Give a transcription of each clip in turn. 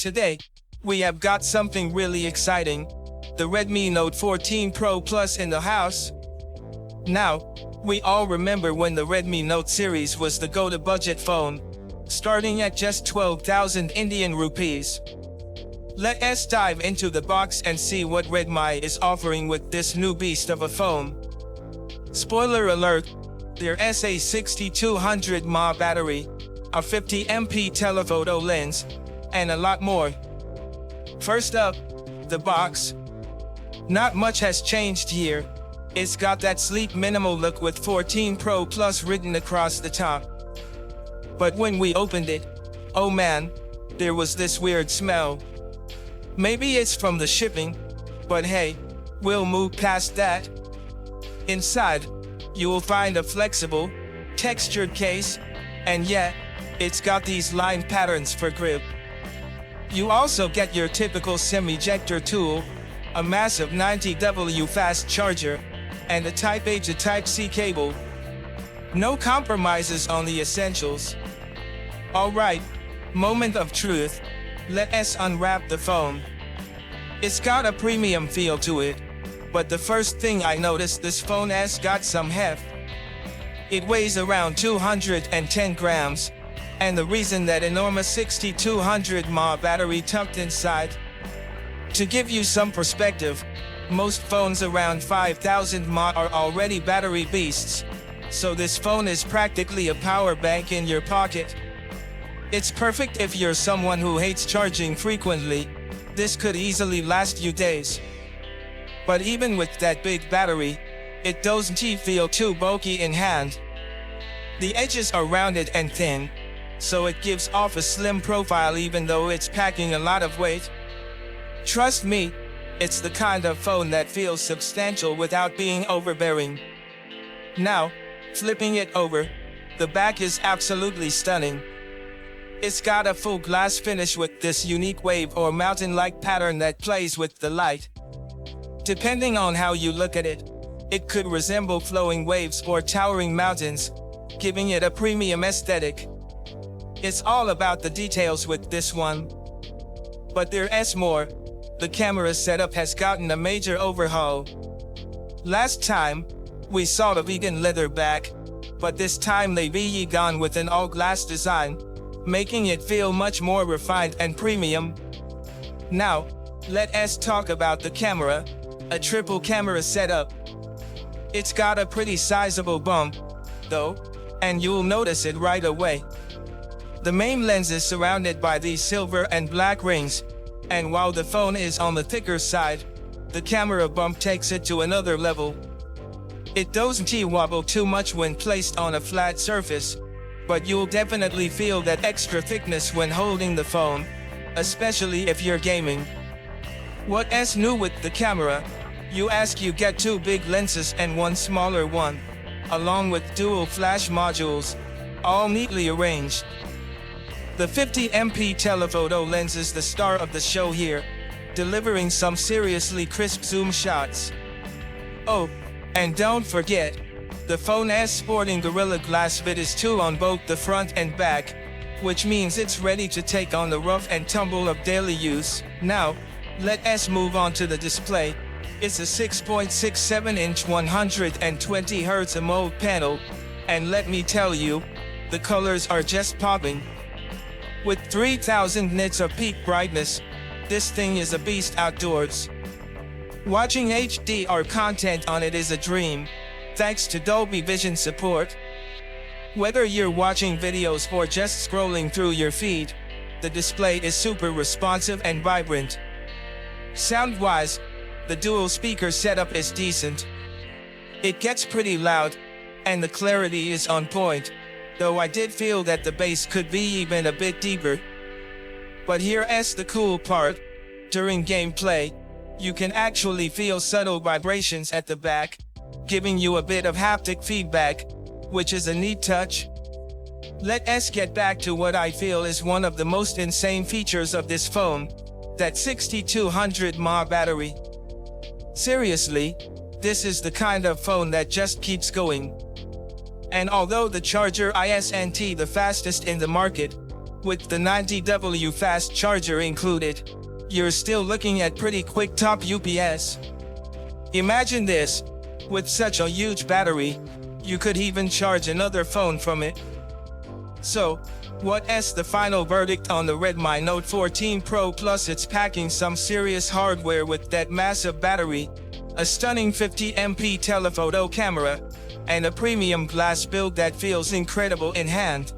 Today, we have got something really exciting. The Redmi Note 14 Pro Plus in the house. Now, we all remember when the Redmi Note series was the go-to budget phone, starting at just 12,000 Indian rupees. Let us dive into the box and see what Redmi is offering with this new beast of a phone. Spoiler alert, there's a 6200 mAh battery, a 50MP telephoto lens, and a lot more. First up, the box. Not much has changed here. It's got that sleek minimal look with 14 Pro Plus written across the top. But when we opened it, oh man, there was this weird smell. Maybe it's from the shipping, but hey, we'll move past that. Inside, you will find a flexible, textured case, and yeah, it's got these line patterns for grip. You also get your typical SIM ejector tool, a massive 90W fast charger, and a Type-A to Type-C cable. No compromises on the essentials. Alright, moment of truth. Let us unwrap the phone. It's got a premium feel to it, but the first thing I noticed, this phone has got some heft. It weighs around 210 grams, and the reason that enormous 6200 mAh battery tucked inside. To give you some perspective, most phones around 5000 mAh are already battery beasts, so this phone is practically a power bank in your pocket. It's perfect if you're someone who hates charging frequently. This could easily last you days. But even with that big battery, it doesn't feel too bulky in hand. The edges are rounded and thin, so it gives off a slim profile even though it's packing a lot of weight. Trust me, it's the kind of phone that feels substantial without being overbearing. Now, flipping it over, the back is absolutely stunning. It's got a full glass finish with this unique wave or mountain-like pattern that plays with the light. Depending on how you look at it, it could resemble flowing waves or towering mountains, giving it a premium aesthetic. It's all about the details with this one. But there's more. The camera setup has gotten a major overhaul. Last time, we saw the vegan leather back, but this time they've gone with an all-glass design, making it feel much more refined and premium. Now, let us talk about the camera, a triple camera setup. It's got a pretty sizable bump, though, and you'll notice it right away. The main lens is surrounded by these silver and black rings, and while the phone is on the thicker side, the camera bump takes it to another level. It doesn't wobble too much when placed on a flat surface, but you'll definitely feel that extra thickness when holding the phone, especially if you're gaming. What's new with the camera? You get two big lenses and one smaller one, along with dual flash modules, all neatly arranged. The 50MP telephoto lens is the star of the show here, delivering some seriously crisp zoom shots. Oh, and don't forget, the phone has sporting Gorilla Glass Vitis 2 on both the front and back, which means it's ready to take on the rough and tumble of daily use. Now, let us move on to the display. It's a 6.67-inch 120Hz AMOLED panel, and let me tell you, the colors are just popping. With 3000 nits of peak brightness, this thing is a beast outdoors. Watching HDR content on it is a dream, thanks to Dolby Vision support. Whether you're watching videos or just scrolling through your feed, the display is super responsive and vibrant. Sound-wise, the dual speaker setup is decent. It gets pretty loud, and the clarity is on point, though I did feel that the bass could be even a bit deeper. But here's the cool part. During gameplay, you can actually feel subtle vibrations at the back, giving you a bit of haptic feedback, which is a neat touch. Let us get back to what I feel is one of the most insane features of this phone, that 6200 mAh battery. Seriously, this is the kind of phone that just keeps going. And although the charger isn't the fastest in the market, With the 90W fast charger included, you're still looking at pretty quick top UPS. Imagine this, with such a huge battery, you could even charge another phone from it. So, what's the final verdict on the Redmi Note 14 Pro Plus? It's packing some serious hardware with that massive battery, a stunning 50MP telephoto camera, and a premium glass build that feels incredible in hand.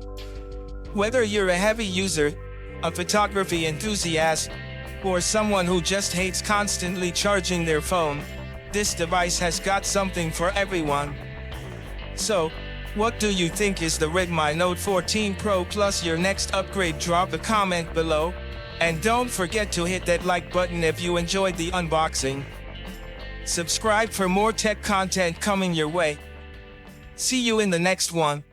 Whether you're a heavy user, a photography enthusiast, or someone who just hates constantly charging their phone, this device has got something for everyone. So, what do you think is the Redmi Note 14 Pro Plus your next upgrade? Drop a comment below, and don't forget to hit that like button if you enjoyed the unboxing. Subscribe for more tech content coming your way. See you in the next one.